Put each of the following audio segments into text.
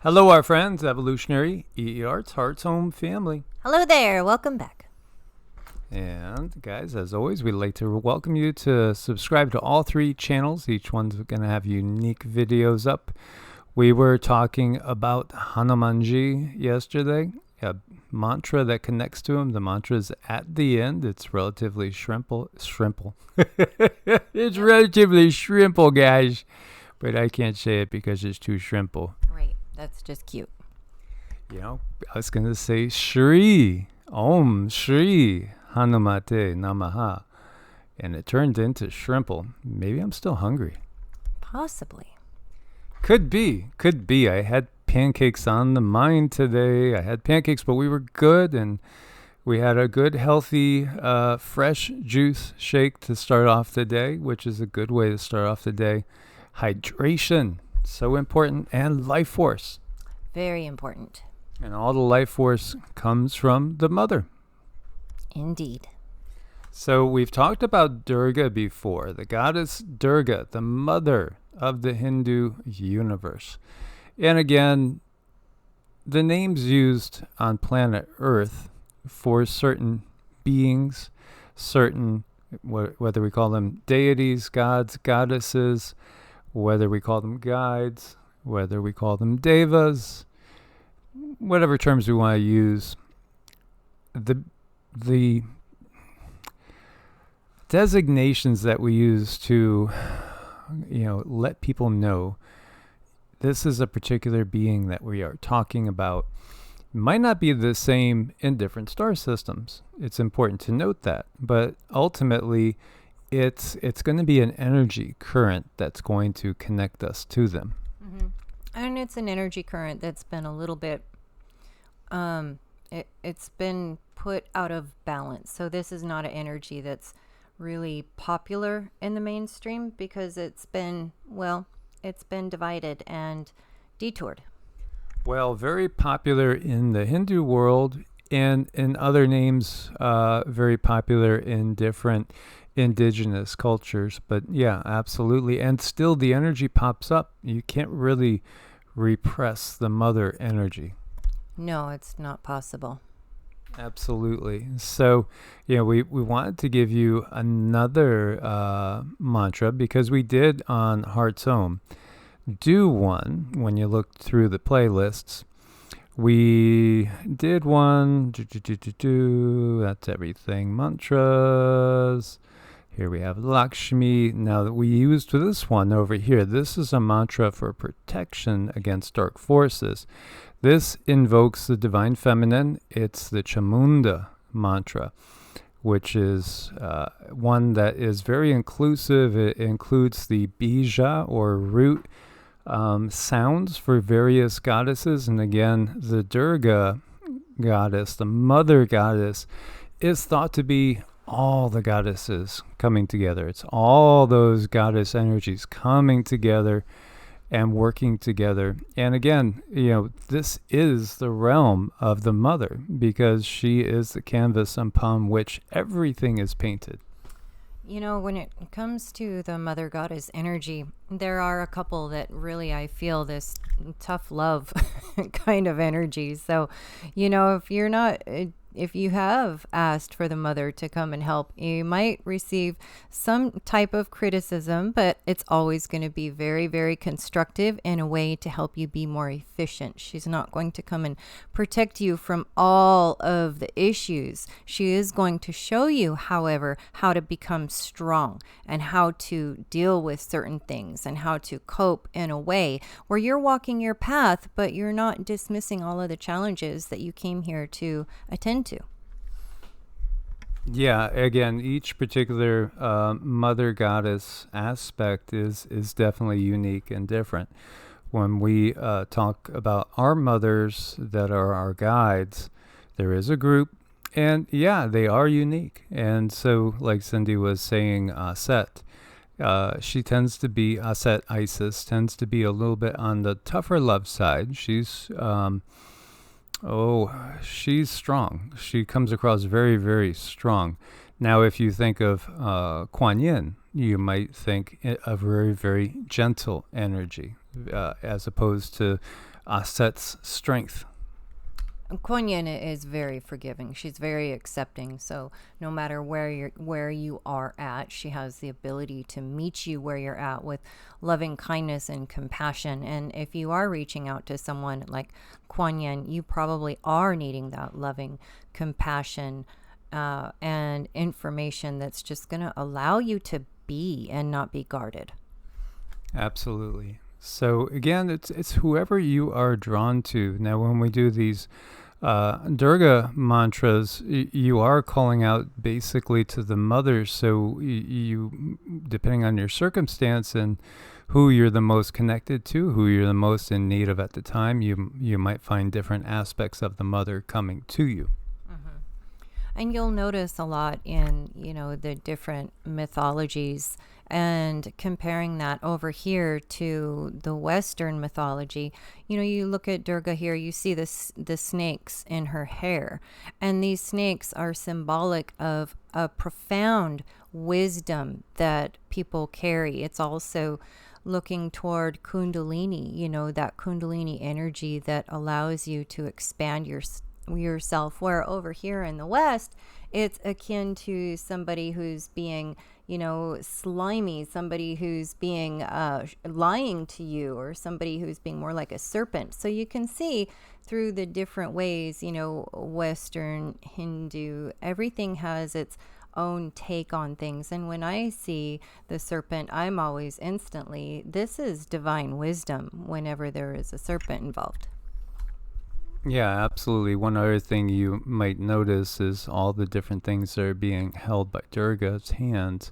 Hello, our friends, evolutionary HEEARTS, Heart's Home family. Hello there, welcome back. And guys, as always, we'd like to welcome you to subscribe to all three channels. Each one's going to have unique videos up. We were talking about Hanumanji yesterday, a mantra that connects to him. The mantra is at the end. It's relatively shrimple. It's relatively shrimple, guys. But I can't say it because it's too shrimple. Right, that's just cute. You know, I was going to say Shri, Om Shri Hanumate Namaha. And it turned into shrimple. Maybe I'm still hungry. Possibly. Could be. I had pancakes on the mind today. I had pancakes, but we were good. And we had a good, healthy, fresh juice shake to start off the day, which is a good way to start off the day. Hydration, so important, and life force. Very important. And all the life force comes from the mother. Indeed. So we've talked about Durga before, the goddess Durga, the mother of the Hindu universe. And again, the names used on planet Earth for certain beings, certain, whether we call them deities, gods, goddesses, whether we call them guides, whether we call them devas, whatever terms we want to use, the designations that we use to, let people know this is a particular being that we are talking about might not be the same in different star systems. It's important to note that, but ultimately it's going to be an energy current that's going to connect us to them. Mm-hmm. And it's an energy current that's been a little bit, it's been put out of balance. So this is not an energy that's really popular in the mainstream because it's been divided and detoured. Well, very popular in the Hindu world and in other names, very popular in different indigenous cultures. But yeah, absolutely. And still the energy pops up. You can't really repress the mother energy. No, it's not possible. Absolutely. So, we wanted to give you another mantra because we did on Heart's Home do one when you looked through the playlists. We did one. That's everything. Mantras. Here we have Lakshmi. Now that we used this one over here, this is a mantra for protection against dark forces. This invokes the divine feminine. It's the Chamunda mantra, which is one that is very inclusive. It includes the bija or root sounds for various goddesses. And again, the Durga goddess, the mother goddess, is thought to be all the goddesses coming together. It's all those goddess energies coming together and working together. And again, this is the realm of the mother because she is the canvas upon which everything is painted. When it comes to the mother goddess energy, there are a couple that really I feel this tough love kind of energy. So, if you have asked for the mother to come and help, you might receive some type of criticism, but it's always going to be very, very constructive in a way to help you be more efficient. She's not going to come and protect you from all of the issues. She is going to show you, however, how to become strong and how to deal with certain things and how to cope in a way where you're walking your path, but you're not dismissing all of the challenges that you came here to attend to. Yeah, again, each particular mother goddess aspect is definitely unique and different. When we talk about our mothers that are our guides, there is a group, and yeah, they are unique. And so, like Cindy was saying, Set, she tends to be, Set Isis, tends to be a little bit on the tougher love side. She's strong. She comes across very, very strong. Now, if you think of Kuan Yin, you might think a very, very gentle energy, as opposed to Aset's strength. Kuan Yin is very forgiving. She's very accepting. So no matter where you are at, she has the ability to meet you where you're at with loving kindness and compassion. And if you are reaching out to someone like Kuan Yin, you probably are needing that loving compassion and information that's just going to allow you to be and not be guarded. Absolutely. So again, it's whoever you are drawn to. Now, when we do these Durga mantras, you are calling out basically to the mother. So you, depending on your circumstance and who you're the most connected to, who you're the most in need of at the time, you might find different aspects of the mother coming to you. And you'll notice a lot in, the different mythologies, and comparing that over here to the Western mythology. You look at Durga here, you see the snakes in her hair. And these snakes are symbolic of a profound wisdom that people carry. It's also looking toward Kundalini, that Kundalini energy that allows you to expand yourself, where over here in the West, it's akin to somebody who's being, slimy, somebody who's being lying to you, or somebody who's being more like a serpent. So you can see through the different ways, Western, Hindu, everything has its own take on things. And when I see the serpent, I'm always instantly, this is divine wisdom whenever there is a serpent involved. Yeah, absolutely. One other thing you might notice is all the different things that are being held by Durga's hands.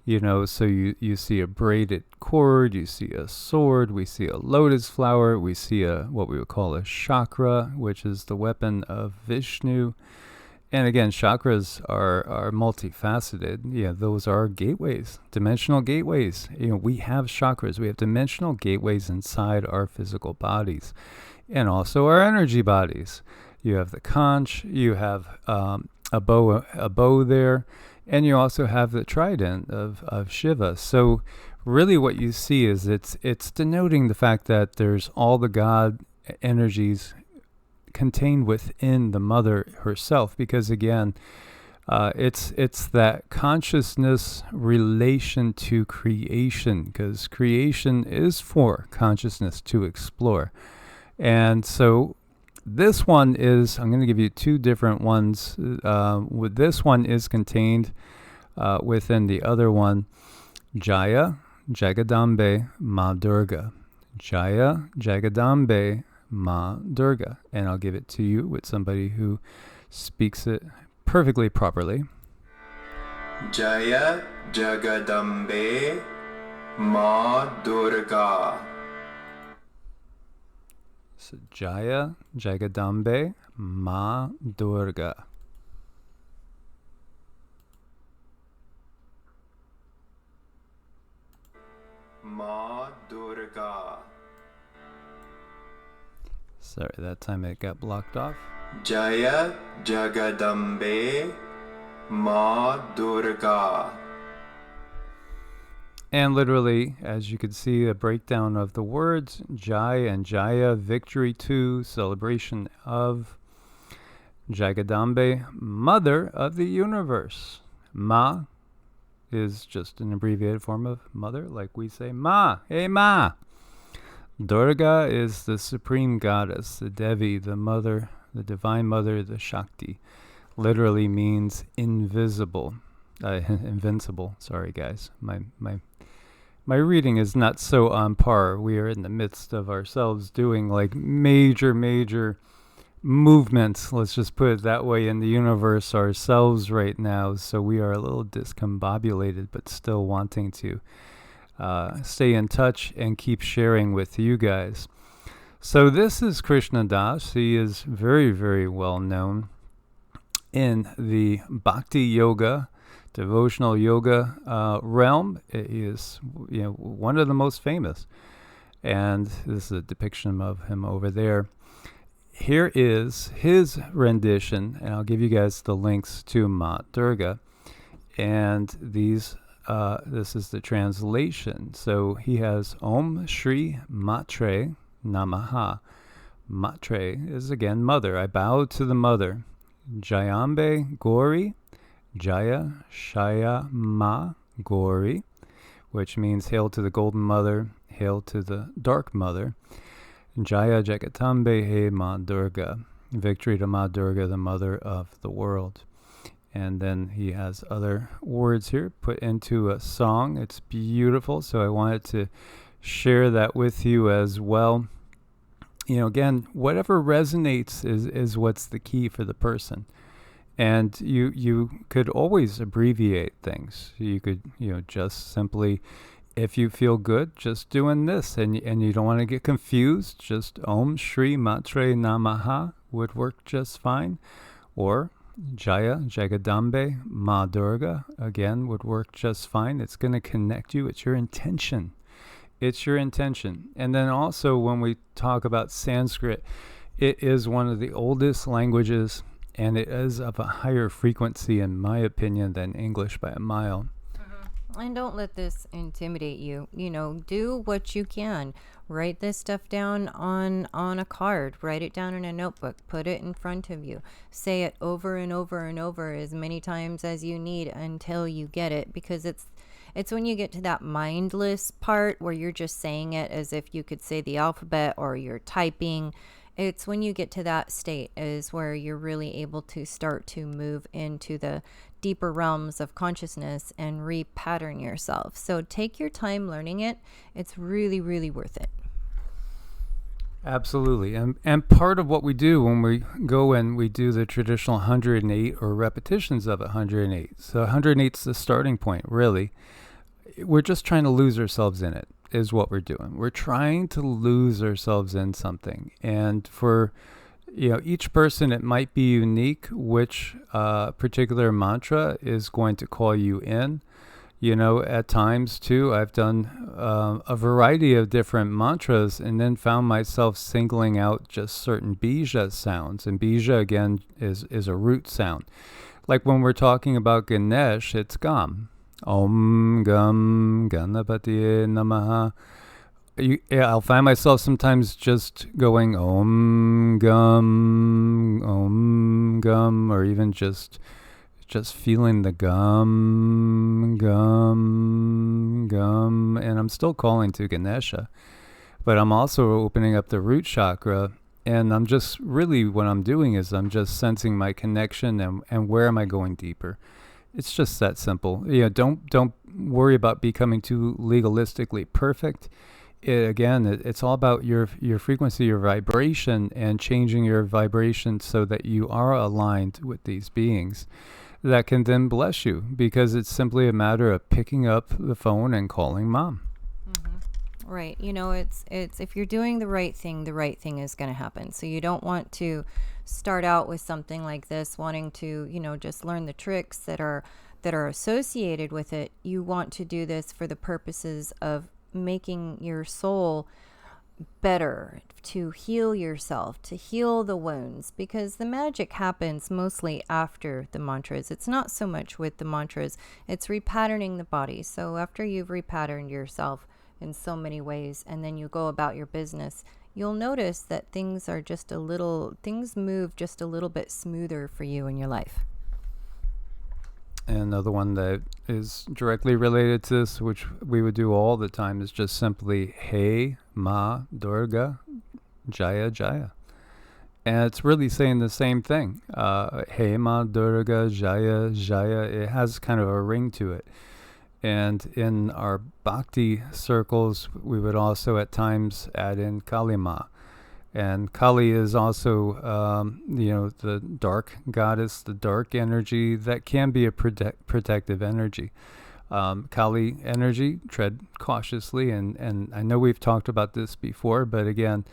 So you see a braided cord, you see a sword, we see a lotus flower, we see what we would call a chakra, which is the weapon of Vishnu. And again, chakras are multifaceted. Yeah, those are gateways, dimensional gateways. We have chakras. We have dimensional gateways inside our physical bodies. And also our energy bodies. You have the conch, you have a bow there, and you also have the trident of Shiva. So really what you see is it's denoting the fact that there's all the God energies contained within the mother herself, because again, it's that consciousness relation to creation, because creation is for consciousness to explore. And so this one is, I'm going to give you two different ones. With this one is contained within the other one, Jaya, Jagadambe, Ma Durga. Jaya, Jagadambe, Ma Durga. And I'll give it to you with somebody who speaks it perfectly properly. Jaya, Jagadambe, Ma Durga. So Jaya, Jagadambe, Ma Durga. Ma Durga. Sorry, that time it got blocked off. Jaya, Jagadambe, Ma Durga. And literally, as you can see, a breakdown of the words, Jai and Jaya, victory to, celebration of. Jagadambe, mother of the universe. Ma is just an abbreviated form of mother, like we say Ma, hey Ma. Durga is the supreme goddess, the Devi, the mother, the divine mother, the Shakti. Literally means invisible. Invincible. Sorry, guys. My reading is not so on par. We are in the midst of ourselves doing like major movements, let's just put it that way, in the universe ourselves right now. So we are a little discombobulated, but still wanting to stay in touch and keep sharing with you guys. So this is Krishna Das. He is very, very well known in the Bhakti Yoga, devotional yoga realm. He is one of the most famous. And this is a depiction of him over there. Here is his rendition, and I'll give you guys the links to Ma Durga. And this is the translation. So he has Om Shri Matre Namaha. Matre is again mother. I bow to the mother. Jayambe Gauri, Jaya Shaya Ma Gauri, which means hail to the golden mother, hail to the dark mother. Jaya Jagadambe He Ma Durga, victory to Ma Durga, the mother of the world. And then he has other words here put into a song. It's beautiful, so I wanted to share that with you as well. You know, again, whatever resonates is what's the key for the person. And you could always abbreviate things. You could, just simply, if you feel good, just doing this, and you don't want to get confused, just Om Shri Matre Namaha would work just fine. Or Jaya Jagadambe Ma Durga, again, would work just fine. It's going to connect you. It's your intention. It's your intention. And then also when we talk about Sanskrit, it is one of the oldest languages, and it is of a higher frequency, in my opinion, than English by a mile. And don't let this intimidate you. Do what you can. Write this stuff down on a card. Write it down in a notebook. Put it in front of you. Say it over and over and over as many times as you need until you get it, because it's when you get to that mindless part where you're just saying it as if you could say the alphabet or you're typing. It's when you get to that state is where you're really able to start to move into the deeper realms of consciousness and repattern yourself. So take your time learning it. It's really, really worth it. Absolutely. And part of what we do when we go and we do the traditional 108 or repetitions of 108. So 108 is the starting point, really. We're just trying to lose ourselves in it, is what we're doing. We're trying to lose ourselves in something. And for each person, it might be unique which particular mantra is going to call you in. At times too, I've done a variety of different mantras and then found myself singling out just certain bija sounds. And bija, again, is a root sound. Like when we're talking about Ganesh, it's Gam. Om Gam Ganapatiye Namaha. I'll find myself sometimes just going Om Gum, or even just feeling the gum, and I'm still calling to Ganesha, but I'm also opening up the root chakra, and I'm just really, what I'm doing is I'm just sensing my connection and where am I going deeper. It's just that simple. Don't worry about becoming too legalistically perfect. It's all about your frequency, your vibration, and changing your vibration so that you are aligned with these beings that can then bless you, because it's simply a matter of picking up the phone and calling mom. Mm-hmm. Right. It's if you're doing the right thing is going to happen. So you don't want to start out with something like this wanting to, just learn the tricks that are associated with it. You want to do this for the purposes of making your soul better, to heal yourself, to heal the wounds, because the magic happens mostly after the mantras. It's not so much with the mantras, it's repatterning the body. So after you've repatterned yourself in so many ways, and then you go about your business, you'll notice that things move just a little bit smoother for you in your life. And another one that is directly related to this, which we would do all the time, is just simply Hey Ma Durga Jaya Jaya. And it's really saying the same thing. Hey Ma Durga Jaya Jaya. It has kind of a ring to it. And in our bhakti circles, we would also at times add in Kali Ma. And Kali is also, the dark goddess, the dark energy that can be a protective energy. Kali energy, tread cautiously. And I know we've talked about this before, but again,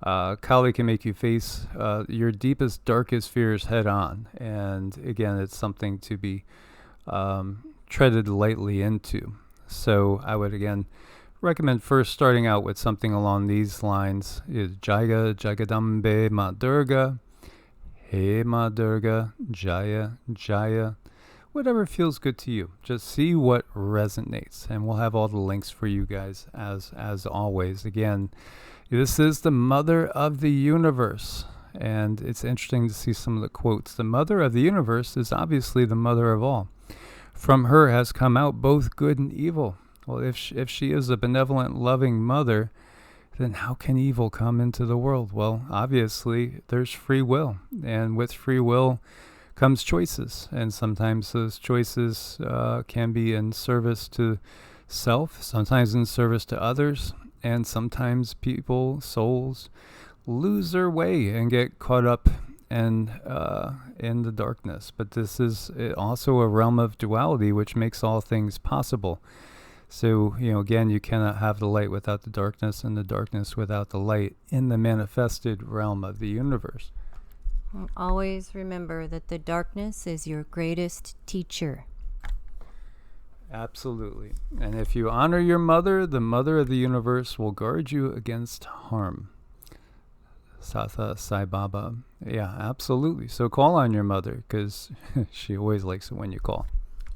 Kali can make you face your deepest, darkest fears head on. And again, it's something to be treaded lightly into. So I would, again, recommend first starting out with something along these lines. Is Jaya Jagadambe Ma Durga, Hey Ma Durga, Jaya Jaya, whatever feels good to you. Just see what resonates, and we'll have all the links for you guys as always. Again, This is the mother of the universe. And it's interesting to see some of the quotes. The mother of the universe is obviously the mother of all. From her has come out both good and evil. Well, if she is a benevolent, loving mother, then how can evil come into the world? Well, obviously, there's free will. And with free will comes choices. And sometimes those choices can be in service to self, sometimes in service to others, and sometimes people, souls, lose their way and get caught up in the darkness. But this is also a realm of duality, which makes all things possible. So, again, you cannot have the light without the darkness, and the darkness without the light in the manifested realm of the universe. Always remember that the darkness is your greatest teacher. Absolutely. And if you honor your mother, the mother of the universe will guard you against harm. Satha Sai Baba. Yeah, absolutely. So call on your mother, because she always likes it when you call.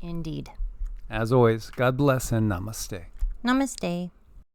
Indeed. As always, God bless and namaste. Namaste.